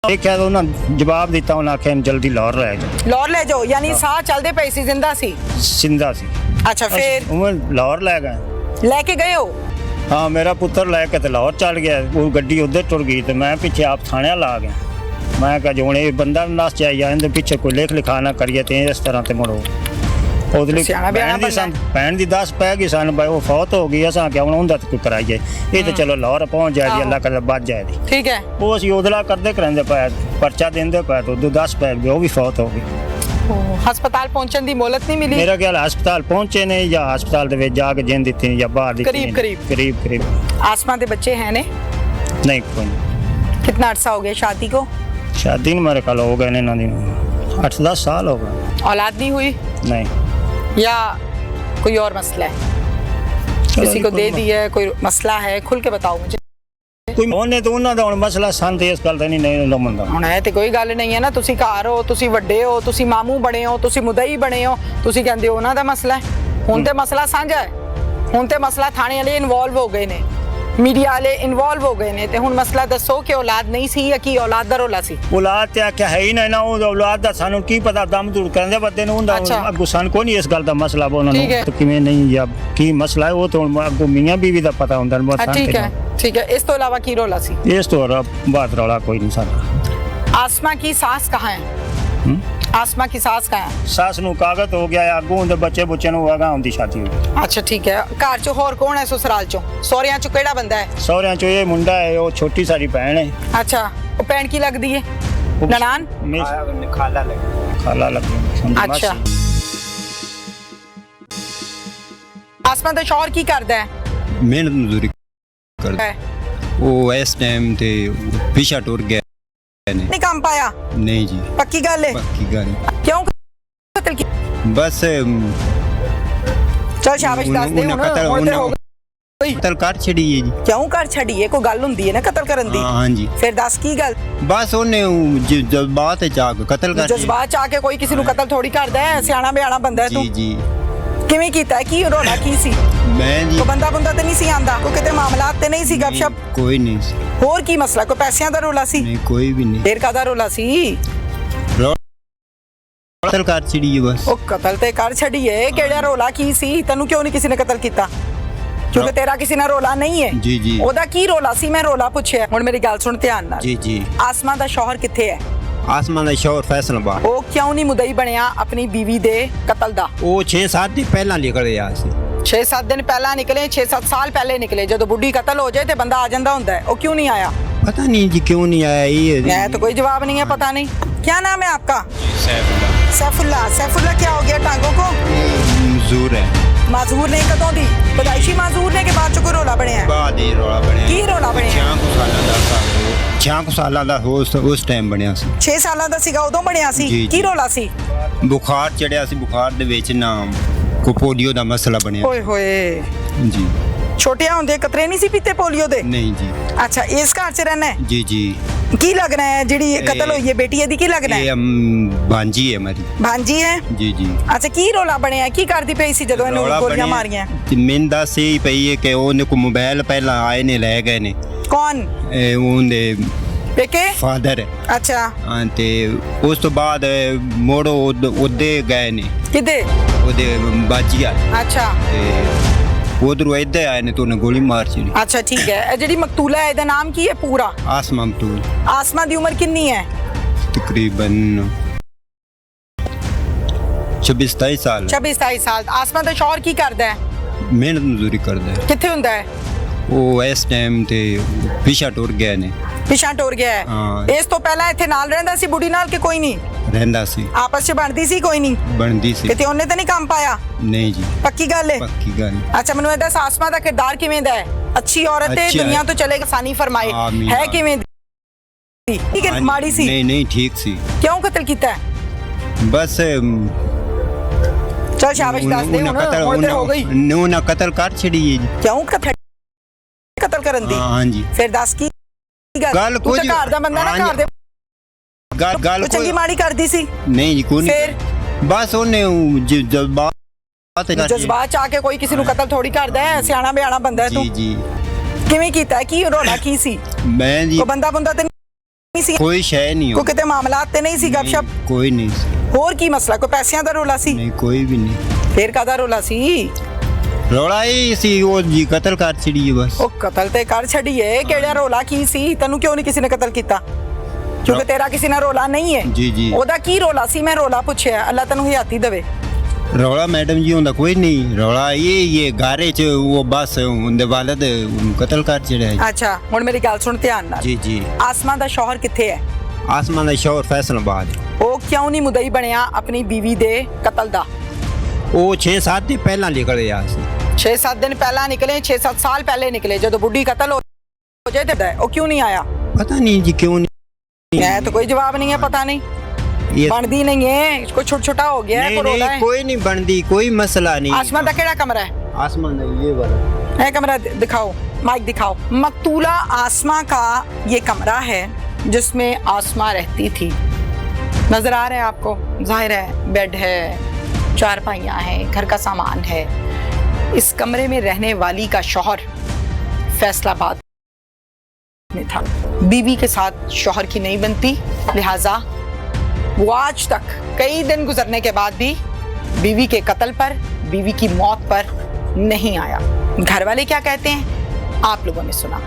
ਦੇਖਿਆ ਤਾਂ ਉਹਨਾਂ ਜਵਾਬ ਦਿੱਤਾ, ਉਹਨਾਂ ਆਖਿਆ ਜਲਦੀ ਲਾਹੌਰ ਲੈ ਜਾਓ। ਲਾਹੌਰ ਲੈ ਜਾਓ ਯਾਨੀ ਸਾਹ ਚੱਲਦੇ ਪਏ ਸੀ, ਜ਼ਿੰਦਾ ਸੀ? ਸਿੰਦਾ ਸੀ। ਅੱਛਾ, ਫਿਰ ਉਹ ਲਾਹੌਰ ਲੈ ਗਏ। ਲੈ ਕੇ ਗਏ ਹੋ? ਹਾਂ, ਮੇਰਾ ਪੁੱਤਰ ਲੈ ਕੇ ਤੇ ਲਾਹੌਰ ਚੱਲ ਗਿਆ। ਉਹ ਗੱਡੀ ਉੱਧਰ ਟੁਰ ਗਈ ਤੇ ਮੈਂ ਪਿੱਛੇ ਆਪ ਥਾਣਿਆਂ ਲਾ ਗਿਆ। ਮੈਂ ਕਿਹਾ ਜੋ ਹੁਣ ਇਹ ਬੰਦਾ ਨਸ ਜਾਈਆ, ਇਹਦੇ ਪਿੱਛੇ ਕੋਈ ਲੇਖ ਲਿਖਾ ਨਾ ਕਰੀਏ ਤੇ ਇਸ ਤਰ੍ਹਾਂ ਤੇ ਮੁੜੋ। ਉਹਦੇ ਲਈ ਭੈਣ ਦੀ 10 ਪੈ ਗਈ ਸਾਨੂੰ, ਉਹ ਫੌਤ ਹੋ ਗਈ। ਅਸਾਂ ਕਿ ਹੁਣ ਉਹਦਾ ਤੇ ਕੋਈ ਕਰਾਈਏ, ਇਹ ਤੇ ਚਲੋ ਲਾਹੌਰ ਪਹੁੰਚ ਜਾਏ, ਅੱਲਾ ਕਰੇ ਬਚ ਜਾਏ। ਠੀਕ ਹੈ। ਉਹ ਅਸੀਂ ਉਦਲਾ ਕਰਦੇ ਕਰਾਂਦੇ ਪਏ, ਪਰਚਾ ਦਿੰਦੇ ਪਏ ਤੇ ਉਦੋਂ 10 ਪੈ ਗਏ, ਉਹ ਵੀ ਫੌਤ ਹੋ ਗਈ। ਹਸਪਤਾਲ ਪਹੁੰਚਣ ਦੀ ਮੋਹਲਤ ਨਹੀਂ ਮਿਲੀ? ਮੇਰਾ ਖਿਆਲ ਹਸਪਤਾਲ ਪਹੁੰਚੇ ਨੇ ਜਾਂ ਹਸਪਤਾਲ ਦੇ ਵਿੱਚ ਜਾ ਕੇ ਜਿੰਨ ਦਿੱਤੀ ਜਾਂ ਬਾਹਰ ਦਿੱਤੀ। करीब। आसमा के बच्चे हैं ने? नहीं, कोई नहीं। कितना अरसा हो गया शादी को? शादी मेरे ख्याल हो गए ना 8-10 साल हो गए। औलाद नहीं हुई नहीं? या कोई और मसला है? किसी को दे दी है, कोई मसला है, खुल के बताओ मुझे। ਕੋਈ ਉਹਨੇ ਤਾਂ ਉਹਨਾਂ ਦਾ ਹੁਣ ਮਸਲਾ ਸੰਤ ਇਸ ਗੱਲ ਦਾ ਨਹੀਂ ਲੰਮਦਾ ਹੁਣ ਇਹ ਤੇ ਕੋਈ ਗੱਲ ਨਹੀਂ ਹੈ ਨਾ, ਤੁਸੀਂ ਘਰ ਹੋ, ਤੁਸੀਂ ਵੱਡੇ ਹੋ, ਤੁਸੀਂ ਮਾਮੂ ਬਣੇ ਹੋ, ਤੁਸੀਂ ਮੁਦਈ ਬਣੇ ਹੋ, ਤੁਸੀਂ ਕਹਿੰਦੇ ਹੋ ਉਹਨਾਂ ਦਾ ਮਸਲਾ ਹੈ। ਹੁਣ ਤੇ ਮਸਲਾ ਸਾਂਝਾ ਹੈ, ਹੁਣ ਤੇ ਮਸਲਾ ਥਾਣੇ ਵਾਲੇ ਇਨਵੋਲਵ ਹੋ ਗਏ ਨੇ, ਮੀਡੀਆ ਵਾਲੇ ਇਨਵੋਲਵ ਹੋ ਗਏ ਨੇ, ਤੇ ਹੁਣ ਮਸਲਾ ਦੱਸੋ ਕਿ ਔਲਾਦ ਨਹੀਂ ਸੀ ਜਾਂ ਕੀ ਔਲਾਦ ਦਾ ਰੋਲਾ ਸੀ? ਔਲਾਦ ਤੇ ਆਖਿਆ ਹੈ ਹੀ ਨਾ ਉਹ ਔਲਾਦ ਦਾ ਸਾਨੂੰ ਕੀ ਪਤਾ, ਦਮ ਦੂਰ ਕਰਦੇ ਬੰਦੇ ਨੂੰ ਹੁੰਦਾ ਅੱਛਾ। ਅੱਗੋਂ ਸਾਨੂੰ ਕੋਈ ਨਹੀਂ ਇਸ ਗੱਲ ਦਾ ਮਸਲਾ ਉਹਨਾਂ ਠੀਕ ਹੈ। ਨੂੰ ਕਿਵੇਂ ਨਹੀਂ ਜਾਂ ਕੀ ਮਸਲਾ ਹੈ ਉਹ ਤਾਂ ਹੁਣ ਅੱਗੋਂ ਮੀਆਂ ਬੀਵੀ ਦਾ ਪਤਾ ਹੁੰਦਾ ਨਾ ਹਾਂ ਠੀਕ ਹੈ, ਠੀਕ ਹੈ। ਇਸ ਤੋਂ ਇਲਾਵਾ ਕੀ ਰੋਲਾ ਸੀ? ਇਸ ਤੋਂ ਬਾਤ ਰੌਲਾ ਕੋਈ ਨਹੀਂ ਸਾਡਾ। आसमा की सास कहाँ है? आसमा की सास कहाँ है? ਸੱਸ ਨੂੰ ਕਾਗਜ਼ ਹੋ ਗਿਆ ਅੱਗੋਂ ਉਹਦੇ ਬੱਚੇ ਬੁੱਚੇ ਨੂੰ ਆਗਾ ਹੁੰਦੀ ਸ਼ਾਦੀ ਹੋ ਗਈ। अच्छा ठीक है। घर चो होर कौन है ससुराल चो? सौरियां चो केड़ा बंदा है? ਸਹੁਰਿਆਂ ਚੋਂ ਇਹ ਮੁੰਡਾ ਹੈ, ਉਹ ਛੋਟੀ ਸਾਡੀ ਭੈਣ ਹੈ। अच्छा वो भैन की लगदी है? ननान? ਖਾਲਾ ਲੱਗੀ अच्छा। आसमा दा शौहर की करदा है? ਮਿਹਨਤ ਮਜ਼ਦੂਰੀ ਕਰਦਾ है ਉਹ ਇਸ ਟਾਈਮ ਤੇ ਪਿਛਾ ਟੁਰ ਗਿਆ ਨੇ। नहीं काम पाया? ਨਹੀਂ ਜੀ, पक्की गल है? ਪੱਕੀ ਗੱਲ क्यों कत्ल की? ਬਸ चल शाबाश दस दे ਉਹਨਾਂ हुण ਕਤਲ हुण ते हो गई। ਕਤਲ ਕਰ ਛੜੀ ਹੈ ਜੀ। क्यों कर छड़िए? कोई गल हुंदी है ना कत्ल करन दी? ਹਾਂ ਜੀ, फिर दस की गल? ਬਸ ਉਹਨੇ ਜਜ਼ਬਾਤ ਚ ਆ ਕੇ ਕਤਲ ਕਰ जज्बात च आके कोई किसी नु कत्ल थोड़ी करदा है, सियाना बियाना बंदा है ਜੀ तू। ਜੀ। किवें कीता है? की रोला की सी? ਮੈਂ ਜੀ ਕੋਈ ਬੰਦਾ ਬੰਦਾ ਤੇ ਨਹੀਂ ਸੀ ਆਂਦਾ, ਕੋਈ ਕਿਤੇ ਮਾਮਲਾਤ ਤੇ ਨਹੀਂ ਸੀ ਗੱਪਸ਼ਪ? ਕੋਈ ਨਹੀਂ ਸੀ, ਹੋਰ ਕੀ ਮਸਲਾ? ਕੋਈ ਪੈਸਿਆਂ ਦਾ ਰੋਲਾ ਸੀ? ਨਹੀਂ ਕੋਈ ਵੀ ਨਹੀਂ। ਫੇਰ ਕਾਦਾ ਰੋਲਾ ਸੀ? ਕਤਲ ਕਰ ਛੜੀ ਹੈ ਬਸ। ਉਹ ਕਤਲ ਤੇ ਕਰ ਛੜੀਏ, ਕਿਹੜਾ ਰੋਲਾ ਕੀ ਸੀ? ਤੈਨੂੰ ਕਿਉਂ ਨਹੀਂ ਕਿਸੇ ਨੇ ਕਤਲ ਕੀਤਾ? ਕਿਉਂਕਿ ਤੇਰਾ ਕਿਸੇ ਨਾਲ ਰੋਲਾ ਨਹੀਂ ਹੈ। ਜੀ ਜੀ ਉਹਦਾ ਕੀ ਰੋਲਾ ਸੀ? ਮੈਂ ਰੋਲਾ ਪੁੱਛਿਆ। ਹੁਣ ਮੇਰੀ ਗੱਲ ਸੁਣ ਧਿਆਨ ਨਾਲ। ਜੀ ਜੀ। ਆਸਮਾ ਦਾ ਸ਼ੌਹਰ ਕਿੱਥੇ ਹੈ? ਆਸਮਾਨ ਦਾ ਸ਼ੌਹਰ ਫੈਸਲਾਬਾਦ। ਉਹ ਕਿਉਂ ਨਹੀਂ ਮੁਦਈ ਬਣਿਆ ਆਪਣੀ ਬੀਵੀ ਦੇ ਕਤਲ ਦਾ? ਉਹ 6-7 ਦਿਨ ਪਹਿਲਾਂ ਨਿਕਲ ਗਿਆ ਸੀ। 6-7 ਦਿਨ ਪਹਿਲਾਂ ਨਿਕਲੇ, 6-7 ਸਾਲ ਪਹਿਲੇ ਨਿਕਲੇ। ਜਦੋਂ ਬੁੱਢੀ ਕਤਲ ਹੋ ਜਾਏ ਤੇ ਬੰਦਾ ਆ ਜਾਂਦਾ ਹੁੰਦਾ ਹੈ। ਉਹ ਕਿਉਂ ਨਹੀਂ ਆਇਆ? पता नहीं जी क्यों नहीं आया ये। मैं तो कोई जवाब नहीं है, पता नहीं। क्या नाम है आपका? सैफुल्लाह। सैफुल्लाह। सैफुल्लाह क्या हो गया टांगों को? मजदूर है। माजूर ने कदों दी? पैदाइशी माजूर ने के बाद चो कोई रोला बने है? बाद ही रोला बने। की रोला बने? 6 साल ਦਾ ਉਸ ਟਾਈਮ ਬਣਿਆ ਸੀ। 6 ਸਾਲਾਂ ਦਾ ਸੀਗਾ ਉਦੋਂ ਬਣਿਆ ਸੀ? ਜੀ, ਕੀ ਜੀ। ਰੋਲਾ ਸੀ? ਬੁਖਾਰ ਚੜਿਆ ਸੀ, ਬੁਖਾਰ ਦੇ ਵਿੱਚ ਨਾ ਕੋ ਪੋਲੀਓ ਦਾ ਮਸਲਾ ਬਣਿਆ। ਓਏ ਹੋਏ, ਜੀ। ਛੋਟੇ ਹੁੰਦੇ ਕਤਰੇ ਨਹੀਂ ਸੀ ਪੀਤੇ ਪੋਲੀਓ ਦੇ? ਨਹੀਂ ਜੀ। ਅੱਛਾ, ਇਸ ਘਰ 'ਚ ਰਹਿਣਾ ਹੈ? ਜੀ ਜੀ। ਕੀ ਲੱਗਣਾ ਹੈ ਜਿਹੜੀ ਕਤਲ ਹੋਈ ਹੈ ਬੇਟੀ ਇਹਦੀ? ਕੀ ਲੱਗਣਾ ਇਹ ਹੈ? भांजी है हमारी। भांजी है? जी जी। ਅੱਛਾ, ਕੀ ਰੋਲਾ ਬਣਿਆ? ਕੀ ਕਰਦੀ ਪਈ ਸੀ ਜਦੋਂ ਇਹਨੂੰ ਰੌਲਾ ਗੋਲੀਆਂ ਬਣਿਆ ਮਾਰੀਆਂ? ਤੇ ਮੈਨੂੰ ਦੱਸ ਹੀ ਪਈ ਹੈ ਕਿ ਉਹਨੇ ਕੋ ਮੋਬਾਈਲ ਪਹਿਲਾਂ ਆਏ ਨੇ ਲੈ ਗਏ ਨੇ। ਕੌਣ? ਇਹ ਉਹਦੇ ਪੇਕੇ? ਫਾਦਰ। ਅੱਛਾ, ਹਾਂ ਤੇ ਉਸ ਤੋਂ ਬਾਅਦ ਮੋੜੋ ਉਹਦੇ ਗਏ ਨੇ, ਕਿਤੇ? ਉਹਦੇ ਬਾਜੀਆ ਅੱਛਾ ਤੇ ਉਧਰੋਂ ਇੱਧਰ ਆਏ ਨੇ ਤੇ ਉਹਨੇ ਗੋਲੀ ਮਾਰ ਛੜੀ। ਅੱਛਾ ਠੀਕ ਹੈ। ਇਹ ਜਿਹੜੀ ਮਕਤੂਲਾ ਹੈ ਇਹਦਾ ਨਾਮ ਕੀ ਹੈ ਪੂਰਾ? ਆਸਮਾਨ ਮਕਤੂਲ। ਆਸਮਾ ਦੀ ਉਮਰ ਕਿੰਨੀ ਹੈ? ਤਕਰੀਬਨ 26-27 ਸਾਲ। 26-27 ਸਾਲ। ਆਸਮਾ ਦਾ ਸ਼ੌਹਰ ਕੀ ਕਰਦਾ ਹੈ? ਮਿਹਨਤ ਮਜ਼ਦੂਰੀ ਕਰਦਾ ਹੈ। ਕਿੱਥੇ ਹੁੰਦਾ ਹੈ? ਉਹ ਇਸ ਟਾਈਮ ਤੇ ਪਿਛਾ ਟੁਰ ਗਏ ਨੇ। ਪਿਛਾਂ ਟੁਰ ਗਿਆ ਹੈ? ਹਾਂ। ਇਸ ਤੋਂ ਪਹਿਲਾਂ ਇੱਥੇ ਨਾਲ ਰਹਿੰਦਾ ਸੀ ਬੁੱਢੀ ਨਾਲ ਕਿ ਕੋਈ ਨਹੀਂ? ਰਹਿੰਦਾ ਸੀ, ਆਪਸ 'ਚ ਬਣਦੀ ਸੀ ਕੋਈ ਨਹੀਂ? ਬਣਦੀ ਸੀ। ਕਿਤੇ ਉਹਨੇ ਤਾਂ ਨਹੀਂ ਕੰਮ ਪਾਇਆ? ਨਹੀਂ ਜੀ, ਪੱਕੀ ਗੱਲ ਹੈ? ਪੱਕੀ ਗੱਲ। ਅੱਛਾ, ਮੈਨੂੰ ਇਹ ਦੱਸ ਆਸਮਾ ਦਾ ਕਿਰਦਾਰ ਕਿਵੇਂ ਦਾ ਹੈ? ਅੱਛੀ ਔਰਤ ਹੈ, ਅੱਛਾ ਦੁਨੀਆ ਹੈ। ਤੋਂ ਚਲੇ ਸਾਨੀ ਫਰਮਾਏ। ਆਮੀਨ। ਹੈ ਕਿਵੇਂ ਦੀ? ਠੀਕ ਹੈ, ਮਾੜੀ ਸੀ? ਨਹੀਂ ਨਹੀਂ, ਠੀਕ ਸੀ। ਕਿਉਂ ਕਤਲ ਕੀਤਾ ਹੈ? ਬਸ ਚਲ ਸ਼ਾਬਾਸ਼ ਦੱਸ ਦੇ ਹੁਣ ਤੇ ਹੋ ਗਈ। ਉਹਨਾਂ ਕਤਲ ਕਰ ਛੜੀ ਹੈ ਜੀ। ਕਿਉਂ ਕਤਲ ਕਰਨ ਦੀ? ਹਾਂ ਜੀ। ਫਿਰ ਦੱਸ ਕੀ ਗੱਲ ਤੂੰ ਤਾਂ ਕੁਝ- ਘਰ ਦਾ ਬੰਦਾ ਨਾ, ਹਾਂ ਘਰ ਦੇ ਗੱਲ ਉਹ ਚੰਗੀ ਕੋਈ ਮਾੜੀ ਕਰਦੀ ਸੀ? ਨਹੀਂ ਜੀ, ਕੋਈ ਫਿਰ? ਨਹੀਂ। ਬਸ ਉਹਨੇ ਜਜ਼ਬਾਤ ਜਜ਼ਬਾਤ 'ਚ ਆ ਕੇ ਕੋਈ ਕਿਸੇ ਨੂੰ ਕਤਲ ਥੋੜੀ ਕਰਦਾ ਹੈ, ਸਿਆਣਾ ਬਿਆਣਾ ਬੰਦਾ ਹੈ ਜੀ ਤੂੰ। ਜੀ। ਕਿਵੇਂ ਕੀਤਾ? ਕੀ ਰੋਲਾ ਕੀ ਸੀ? ਮੈਂ ਜੀ ਕੋਈ ਬੰਦਾ ਬੰਦਾ ਤੇ ਨਹੀਂ ਸੀ? ਕੋਈ ਸ਼ੈ ਨਹੀਂ ਕੋਈ ਕਿਤੇ ਮਾਮਲਾਤ ਤੇ ਨਹੀਂ ਸੀ ਗੱਪਸ਼ਪ? ਕੋਈ ਨਹੀਂ ਸੀ। ਹੋਰ ਕੀ ਮਸਲਾ? ਕੋਈ ਪੈਸਿਆਂ ਦਾ ਰੋਲਾ ਸੀ? ਨਹੀਂ ਕੋਈ ਵੀ ਨਹੀਂ। ਫੇਰ ਕਾਦਾ ਰੋਲਾ ਸੀ? ਰੌਲਾ ਇਹ ਸੀ ਉਹ ਜੀ ਕਤਲ ਕਰ ਛੜੀ ਹੈ ਬਸ। ਉਹ ਕਤਲ ਤੇ ਕਰ ਛੜੀਏ, ਕਿਹੜਾ ਰੋਲਾ ਕੀ ਸੀ? ਤੈਨੂੰ ਕਿਉਂ ਨਹੀਂ ਕਿਸੇ ਨੇ ਕਤਲ ਕੀਤਾ? ਕਿਉਂਕਿ ਤੇਰਾ ਕਿਸੇ ਨਾਲ ਰੋਲਾ ਨਹੀਂ ਹੈ। ਜੀ ਜੀ। ਉਹਦਾ ਕੀ ਰੋਲਾ ਸੀ? ਮੈਂ ਰੋਲਾ ਪੁੱਛਿਆ। ਅੱਲਾ ਤੈਨੂੰ ਹਿਆਤੀ ਦੇਵੇ। ਰੌਲਾ ਮੈਡਮ ਜੀ ਹੁੰਦਾ ਕੋਈ ਨਹੀਂ। ਰੌਲਾ ਇਹ ਘਾਰੇ ਚ ਉਹ ਬਸ ਉਹਦੇ ਵਾਲਦ ਉਹਨੂੰ ਕਤਲ ਕਰ ਛੜਿਆ ਹੈ। ਅੱਛਾ, ਹੁਣ ਮੇਰੀ ਗੱਲ ਸੁਣ ਧਿਆਨ ਨਾਲ। ਜੀ ਜੀ। ਆਸਮਾ ਦਾ ਸ਼ੌਹਰ ਕਿੱਥੇ ਹੈ? ਆਸਮਾਨ ਦਾ ਸ਼ੌਹਰ ਫੈਸਲਾਬਾਦ। ਉਹ ਕਿਉਂ ਨਹੀਂ ਮੁਦਈ ਬਣਿਆ ਆਪਣੀ ਬੀਵੀ ਦੇ ਕਤਲ ਦਾ? ਉਹ 6-7 ਦਿਨ ਪਹਿਲਾਂ ਨਿਕਲ ਗਿਆ ਸੀ। 6-7 ਦਿਨ ਪਹਿਲਾਂ ਨਿਕਲੇ, 6-7 ਸਾਲ ਪਹਿਲੇ ਨਿਕਲੇ। ਜਦੋਂ ਬੁੱਢੀ ਕਤਲ ਹੋ ਜਾਏ ਤੇ ਉਹ ਕਿਉਂ ਨਹੀਂ ਆਇਆ? ਪਤਾ ਨਹੀਂ ਜੀ क्यों नहीं। मैं तो कोई जवाब नहीं है, पता नहीं। ये बनदी नहीं है, कोई छोटा छोटा हो गया है, नहीं कोई रोला नहीं, है। कोई नहीं बनती, कोई मसला नहीं। आसमान का केड़ा कमरा है? आसमान ये वाला है कमरा दिखाओ, माइक दिखाओ। मकतूला आसमा का ये कमरा है जिसमें आसमा रहती थी। नजर आ रहा है आपको? जाहिर है बेड है, चारपाइयाँ हैं, घर का सामान है। इस कमरे में रहने वाली का शौहर फैसलाबाद में था। बीवी के साथ शौहर की नहीं बनती, लिहाजा वो आज तक कई दिन गुजरने के बाद भी बीवी के कत्ल पर, बीवी की मौत पर नहीं आया। घर वाले क्या कहते हैं आप लोगों ने सुना।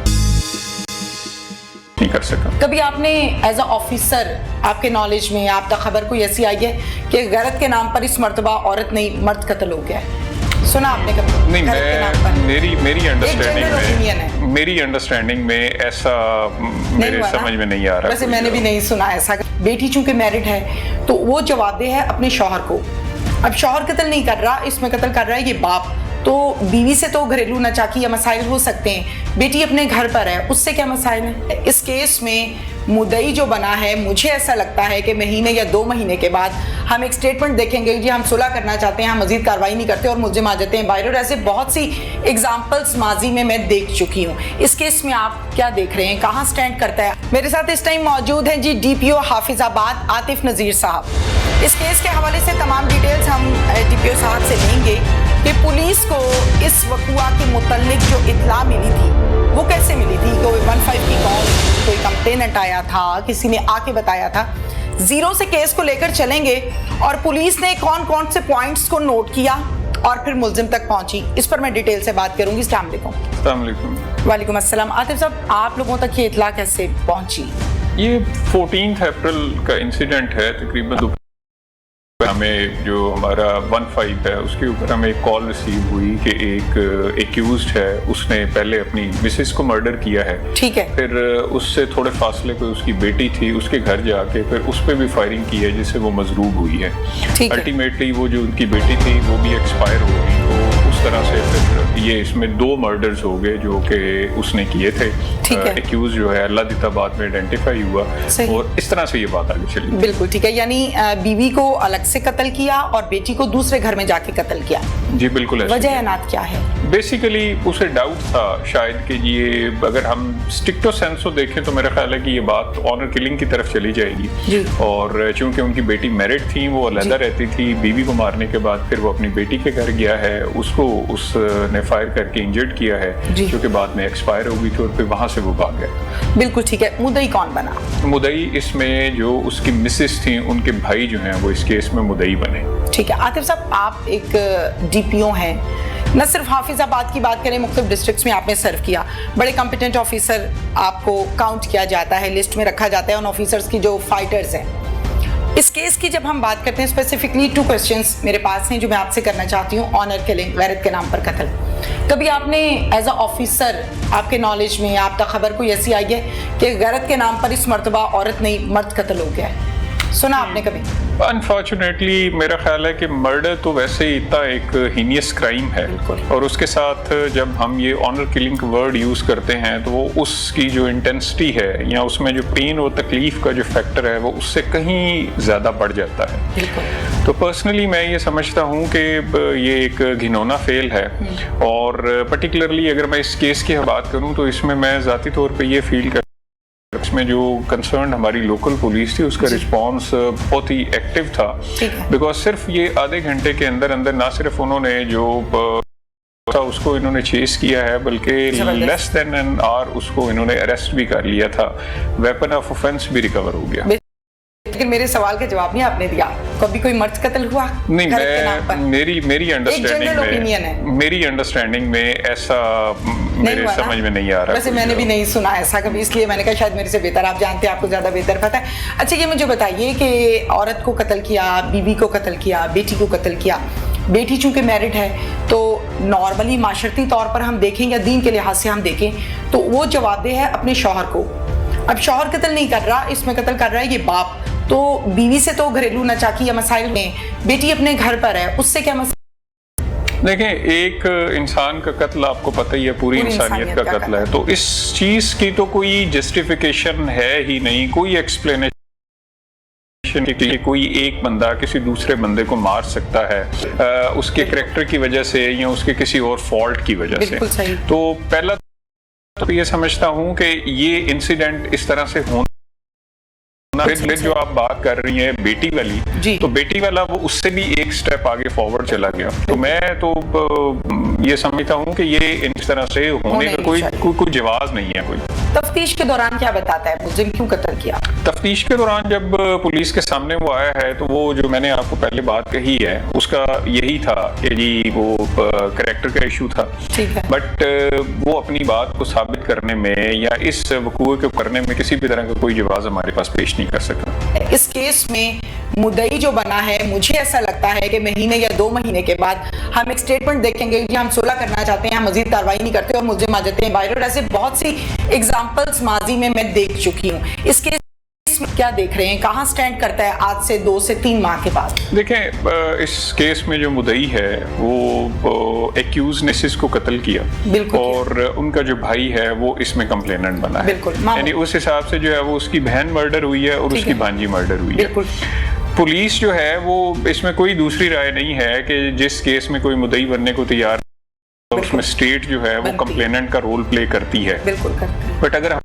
नहीं कर सका। कभी आपने एज अ ऑफिसर, आपके नॉलेज में आप तक खबर कोई ऐसी आई है कि गैरत के नाम पर इस मर्तबा औरत नहीं मर्द कत्ल हो गया है? सुना आपने कभी? नहीं, गैरत के नाम पर? मेरी अंडरस्टैंडिंग में ऐसा मेरे समझ में नहीं आ रहा। वैसे मैंने भी नहीं सुना ऐसा। बेटी चूंकि मैरिड है तो वो जवाबदेह है अपने शौहर को। अब शौहर कत्ल नहीं कर रहा, इसमें कत्ल कर रहा है ये बाप। तो बीवी से तो घरेलू नचाकी या मसाइल हो सकते हैं, बेटी अपने घर पर है, उससे क्या मसाइल है? इस केस में मुद्दई जो बना है, मुझे ऐसा लगता है कि महीने या 2 महीने के बाद हम एक स्टेटमेंट देखेंगे जी हम सुलह करना चाहते हैं, हम मजीद कार्रवाई नहीं करते और मुलजिम आ जाते हैं बाहर। और ऐसे बहुत सी एग्जाम्पल्स माजी में मैं देख चुकी हूँ। इस केस में आप क्या देख रहे हैं, कहाँ स्टैंड करता है? मेरे साथ इस टाइम मौजूद हैं जी DPO हाफिजाबाद आतिफ नज़ीर साहब। इस केस के हवाले से तमाम डिटेल्स हम DPO साहब से लेंगे कि पुलिस को इस वक़ुआ के मुतल्लिक जो इत्तला मिली थी वो कैसे मिली थी। कोई 15 की कॉल, कोई कंप्लेनेंट आया था, किसी ने आके बताया था। जीरो से केस को लेकर चलेंगे और पुलिस ने कौन कौन से पॉइंट्स को नोट किया और फिर मुल्जिम तक पहुंची, इस पर मैं डिटेल से बात करूंगी। अस्सलाम वालेकुम। वालेकुम अस्सलाम। आतिफ साहब, आप लोगों तक ये इत्तला कैसे पहुंची? ये 14 अप्रैल का इंसिडेंट है। तकरीबन हमें जो हमारा 15 है उसके ऊपर हमें एक कॉल रिसीव हुई कि एक एक्यूज्ड है, उसने पहले अपनी मिसेस को मर्डर किया है। ठीक है। फिर उससे थोड़े फासले पे उसकी बेटी थी, उसके घर जाके फिर उस पर भी फायरिंग की है जिससे वो मजरूब हुई है। अल्टीमेटली वो जो उनकी बेटी थी वो भी एक्सपायर हो गई। तो उस तरह से फिर ये इसमें 2 मर्डर्स हो गए जो कि उसने किए थे। एक्यूज जो है अल्लाहबाद में आइडेंटिफाई हुआ और इस तरह से ये बात आगे चली। बिल्कुल ठीक है, यानी बीवी को अलग से कत्ल किया और बेटी को दूसरे घर में जाके कत्ल किया। जी बिल्कुल। वजह अनात क्या है? बेसिकली उसे डाउट था शायद कि ये, अगर हम स्ट्रिक्टो सेंसो देखें तो मेरा ख्याल है कि ये बात ऑनर किलिंग की तरफ चली जाएगी। और चूंकि उनकी बेटी मैरिड थी, वो अलहदा रहती थी, बीवी को मारने के बाद फिर वो अपनी बेटी के घर गया है, उसको उसने फायर करके इंजर्ड किया है जो कि बाद में एक्सपायर हो गई थी और फिर वहां से वो भाग गया। बिल्कुल ठीक है। मुद्दई कौन बना? मुद्दई इसमें जो उसकी मिसेस थी, उनके भाई जो हैं वो इस केस में मुद्दई बने। ठीक है। आतिफ साहब, आप एक DPO हैं, न सिर्फ हाफिजाबाद की बात करें, मुख्तलिफ डिस्ट्रिक्ट्स में आपने सर्व किया, बड़े कॉम्पिटेंट ऑफिसर आपको काउंट किया जाता है, लिस्ट में रखा जाता है उन ऑफिसर्स की जो फाइटर्स हैं। इस केस की जब हम बात करते हैं, स्पेसिफिकली 2 क्वेश्चंस मेरे पास हैं जो मैं आपसे करना चाहती हूँ। ऑनर किलिंग, गैरत के नाम पर कत्ल, कभी आपने एज अ ऑफिसर, आपके नॉलेज में आप तक खबर कोई ऐसी आई है कि गैरत के नाम पर इस मर्तबा औरत नहीं मर्द कत्ल हो गया है? सुना आपने कभी? अनफॉर्चुनेटली मेरा ख्याल है कि मर्डर तो वैसे ही इतना एक हीनियस क्राइम है और उसके साथ जब हम ये ऑनर किलिंग वर्ड यूज़ करते हैं तो वो उसकी जो इंटेंसिटी है या उसमें जो पेन और तकलीफ का जो फैक्टर है वो उससे कहीं ज़्यादा बढ़ जाता है। तो पर्सनली मैं ये समझता हूँ कि ये एक घिनौना फेल है और पर्टिकुलरली अगर मैं इस केस की बात करूँ तो इसमें मैं ज़ाती तौर पर ये फील कर, इसमें जो कंसर्न हमारी लोकल पुलिस थी उसका रिस्पांस बहुत ही एक्टिव था। बिकॉज सिर्फ ये आधे घंटे के अंदर अंदर ना सिर्फ उन्होंने जो था उसको इन्होंने चेस किया है बल्कि लेस देन एन आवर उसको इन्होंने अरेस्ट भी कर लिया था। वेपन ऑफ ऑफेंस भी रिकवर हो गया। लेकिन मेरे सवाल का जवाब नहीं आपने दिया। कभी कोई मर्द कत्ल हुआ? नहीं, मेरी अंडरस्टैंडिंग में ऐसा मेरे समझ में नहीं आ रहा। वैसे मैंने भी नहीं सुना ऐसा कभी, इसलिए मैंने कहा शायद मेरे से बेहतर आप जानते हैं, आपको ज्यादा बेहतर पता है। अच्छा, ये मुझे बताइए कि औरत को कत्ल किया, बीवी को कत्ल किया, बेटी को कत्ल किया, बेटी चूंकि मैरिड है तो नॉर्मली माशरती तौर पर हम देखें या दीन के लिहाज से हम देखें तो वो जवाबदेह है अपने शौहर को। अब शौहर कत्ल नहीं कर रहा, इसमें कत्ल कर रहा है ये बाप। तो बीवी से तो घरेलू नचाकी या मसाइल में, बेटी अपने घर पर है, उससे क्या मसाइल? देखें, एक इंसान का कत्ल आपको पता ही है पूरी इंसानियत का कत्ल है, तो इस चीज की तो कोई जस्टिफिकेशन है ही नहीं, कोई एक्सप्लेनेशन कि कोई एक बंदा किसी दूसरे बंदे को मार सकता है उसके करैक्टर की वजह से या उसके किसी और फॉल्ट की वजह से। तो पहला तो ये समझता हूँ कि ये इंसिडेंट इस तरह से होना, फिर जो आप बात कर रही हैं बेटी वाली, तो बेटी वाला वो उससे भी एक स्टेप आगे फॉरवर्ड चला गया। तो मैं तो ये समझता हूँ कि ये इस तरह से होने का कोई जवाब नहीं है। कोई तफ्तीश के दौरान क्या बताता है मुलजिम क्यों कत्ल किया? तफ्तीश के दौरान जब पुलिस के सामने वो आया है तो वो जो मैंने आपको पहले बात कही है उसका यही था कि जी वो करैक्टर का इशू था, बट वो अपनी बात को साबित करने में या इस वकूए को करने में किसी भी तरह का कोई जवाब हमारे पास पेश नहीं कर सका। इस केस में मुद्दई जो बना है, मुझे ऐसा लगता है कि महीने या 2 महीने के बाद हम एक स्टेटमेंट देखेंगे कि हम सुलह करना चाहते हैं, हम मजीद कार्रवाई नहीं करते और मुलजिम आ जाते हैं बाहर। ऐसे बहुत सी एग्जांपल्स माजी में मैं देख चुकी हूँ। इस केस में क्या देख रहे हैं, कहाँ स्टैंड करता है आज से 2 से 3 माह के बाद? देखें, इस केस में जो मुद्दई है वो एक्यूज ने इसको कत्ल किया और उनका जो भाई है वो इसमें कंप्लेनेंट बना है, यानी उस हिसाब से जो है वो उसकी बहन मर्डर हुई है और उसकी भांजी मर्डर हुई है। पुलिस जो है वो इसमें कोई दूसरी राय नहीं है कि जिस केस में कोई मुद्दई बनने को तैयार है उसमें स्टेट जो है वो कंप्लेनेंट का रोल प्ले करती है। बट अगर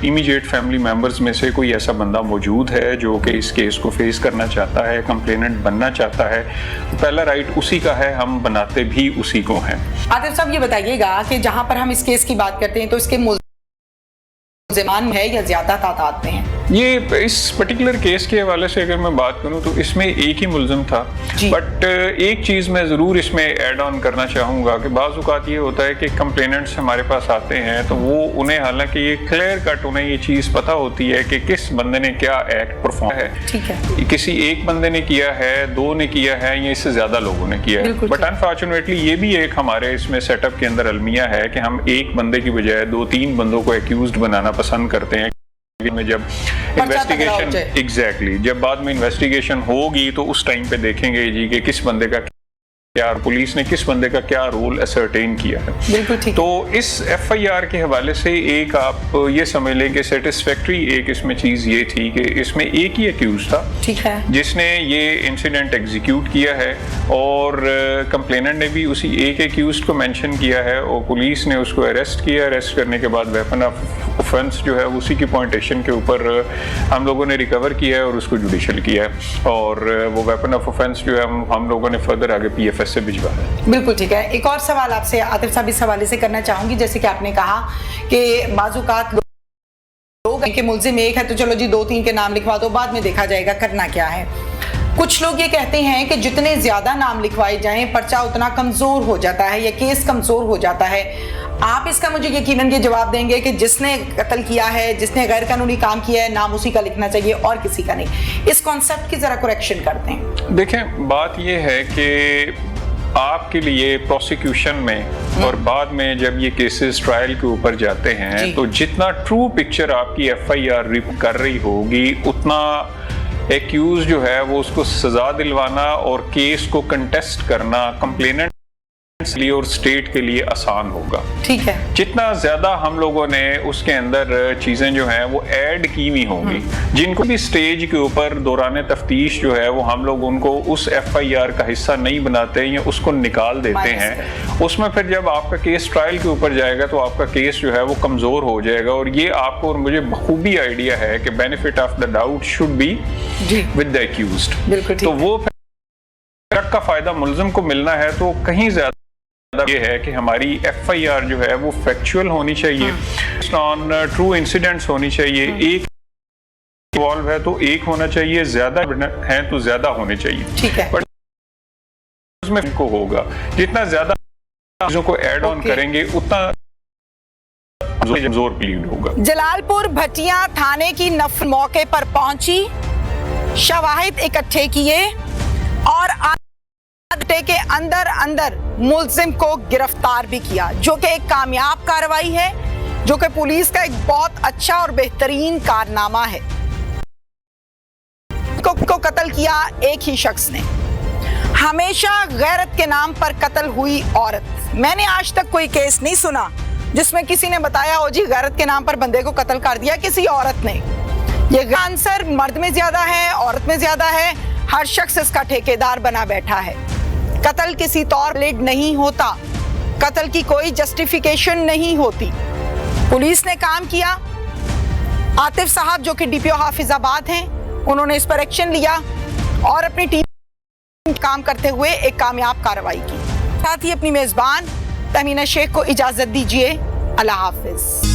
इमीडिएट फैमिली मेंबर्स में से कोई ऐसा बंदा मौजूद है जो कि इस केस को फेस करना चाहता है, कंप्लेनेंट बनना चाहता है, तो पहला राइट उसी का है, हम बनाते भी उसी को हैं। आतिफ साहब ये बताइएगा कि जहां पर हम इस केस की बात करते हैं तो इसके मुल्ज़िमान है या ज्यादा तादाद में है? ये इस पर्टिकुलर केस के हवाले से अगर मैं बात करूं तो इसमें एक ही मुल्ज़िम था, बट एक चीज़ मैं ज़रूर इसमें ऐड ऑन करना चाहूँगा कि बाज़ औक़ात ये होता है कि कंप्लेनेंट्स हमारे पास आते हैं तो वो उन्हें हालांकि ये क्लियर कट उन्हें ये चीज़ पता होती है कि किस बंदे ने क्या एक्ट परफॉर्म है, किसी एक बंदे ने किया है, 2 ने किया है या इससे ज़्यादा लोगों ने किया है। बट अनफॉर्चुनेटली ये भी एक हमारे इसमें सेटअप के अंदर अलमिया है कि हम एक बंदे की बजाय 2-3 बंदों को एक्यूज्ड बनाना पसंद करते हैं। में जब इन्वेस्टिगेशन जब बाद में इन्वेस्टिगेशन होगी तो उस टाइम पे देखेंगे जी कि किस बंदे का क्या, पुलिस ने किस बंदे का क्या रोल असर्टेन किया है। बिल्कुल ठीक। तो इस एफआईआर के हवाले से एक आप ये समझ लें कि सेटिस्फैक्ट्री एक इसमें चीज ये थी कि इसमें एक ही एक्यूज था, ठीक है, जिसने ये इंसिडेंट एग्जीक्यूट किया है और कंप्लेनेंट ने भी उसी एक एक्यूज को मेंशन किया है और पुलिस ने उसको अरेस्ट किया। अरेस्ट करने के बाद वेपन ऑफ ऑफेंस जो है उसी की पॉइंटेशन के ऊपर हम लोगों ने रिकवर किया है और उसको जुडिशियल किया है और वो वेपन ऑफ ऑफेंस जो है हम लोगों ने फर्दर आगे PFS से भिजवा है। बिल्कुल ठीक है। एक और सवाल आपसे आतिफ साहब इस हवाले से करना चाहूंगी, जैसे कि आपने कहा कि बाजुकात लोग के मुल्जिम एक है तो चलो जी 2-3 के नाम लिखवा दो, बाद में देखा जाएगा करना क्या है। कुछ लोग ये कहते हैं कि जितने ज्यादा नाम लिखवाए जाएं पर्चा उतना कमजोर हो जाता है या केस कमजोर हो जाता है। आप इसका मुझे यकीनन ये जवाब देंगे कि जिसने कत्ल किया है, जिसने गैर कानूनी काम किया है, नाम उसी का लिखना चाहिए और किसी का नहीं। इस कॉन्सेप्ट की जरा करेक्शन करते हैं। देखें, बात ये है कि आपके लिए प्रोसिक्यूशन में और बाद में जब ये केसेस ट्रायल के ऊपर जाते हैं तो जितना ट्रू पिक्चर आपकी FIR कर रही होगी उतना एक्यूज जो है वो उसको सजा दिलवाना और केस को कंटेस्ट करना कंप्लेनेंट लिए और स्टेट के लिए आसान होगा। ठीक है। जितना ज्यादा हम लोगों ने उसके अंदर चीजें जो हैं वो ऐड की हुई होंगी, जिनको भी स्टेज के ऊपर दौरान तफ्तीश जो है वो हम लोग उनको उस FIR का हिस्सा नहीं बनाते या उसको निकाल देते हैं, उसमें फिर जब आपका केस ट्रायल के ऊपर जाएगा तो आपका केस जो है वो कमजोर हो जाएगा। और ये आपको और मुझे बखूबी आइडिया है कि benefit of the doubt should be with the accused. तो वो फिर का फायदा मुल्जिम को मिलना है तो कहीं ज्यादा ये है कि हमारी FIR जो है वो फैक्चुअल होनी चाहिए, ऑन ट्रू इंसिडेंट्स होनी चाहिए, एक इन्वॉल्व है तो एक होना चाहिए, ज्यादा है तो ज्यादा होने चाहिए। ठीक है। बट उसमें को होगा जितना ज्यादा चीजों को ऐड ऑन करेंगे उतना जोर प्लीड होगा। जलालपुर भटिया थाने की नफर मौके पर पहुंची, शवाहिद इकट्ठे किए और घंटे के अंदर अंदर मुल्जिम को गिरफ्तार भी किया, जो कि एक कामयाब कार्रवाई है, जो कि पुलिस का एक बहुत अच्छा और बेहतरीन कारनामा है। को कत्ल किया एक ही शख्स ने। हमेशा गैरत के नाम पर कत्ल हुई औरत। मैंने आज तक कोई केस नहीं सुना जिसमें किसी ने बताया हो जी गैरत के नाम पर बंदे को कत्ल कर दिया किसी औरत ने। ये आंसर मर्द में ज्यादा है, औरत में ज्यादा है, हर शख्स इसका ठेकेदार बना बैठा है। कत्ल किसी तौर प्लेट नहीं होता, कत्ल की कोई जस्टिफिकेशन नहीं होती। पुलिस ने काम किया, आतिफ साहब जो कि डीपीओ हाफिजाबाद हैं, उन्होंने इस पर एक्शन लिया और अपनी टीम काम करते हुए एक कामयाब कार्रवाई की। साथ ही अपनी मेजबान तहमीना शेख को इजाजत दीजिए। अल्लाह हाफिज।